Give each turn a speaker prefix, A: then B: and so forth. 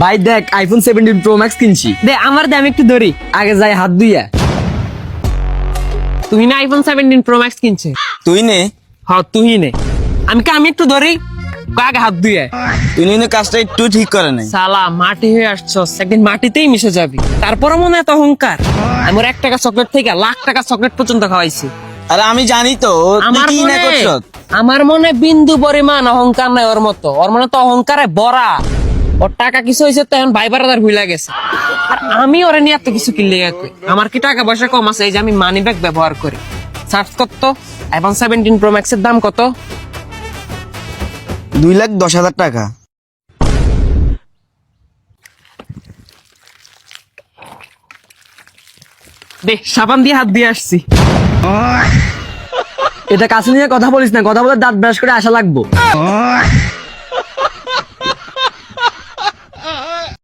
A: ভাই দেখ iPhone 17 pro max কিনছি।
B: দে আমার দে, আমি একটু ধরি।
A: আগে যাই হাত ধুইয়া।
B: তুই না আইফোন 17 প্রো ম্যাক্স কিনছে?
C: তুই নে।
B: হ্যাঁ তুই নে। আমি একটু ধরি, আগে হাত ধুয়ে।
C: তুই নে কাজটা একটু ঠিক করে নাই।
B: সালা মাটি হয়ে আসছস, একদিন মাটিতেই মিশে যাবি। তারপরে মনে এত অহংকার। আমি ওর 1 টাকা চকলেট থেকে লাখ টাকা চকলেট পর্যন্ত খাওয়াইছি।
C: আরে আমি জানি তো তুই কি না করছ।
B: আমার মনে বিন্দু পরিমাণ অহংকার নাই ওর মতো। ওর মনে তো অহংকারে ভরা। ওর টাকা কিছু হয়েছে তো এখন ভাই বারাদার ভুলে গেছে। আর আমি ওরে নিয়ে এত কিছু কিনলে আমার কি টাকা পয়সা কম আছে? এই যে আমি মানি ব্যাগ ব্যবহার করি। সার্চ করতো আইফোন 17 প্রো ম্যাক্সের দাম কত?
C: 2,10,000 টাকা।
B: দে সাবান দিয়ে হাত দিয়ে আসছি।
A: এটা কাছে নিয়ে কথা বলিস না, কথা বলে দাঁত ব্রাশ করে আসা লাগবো।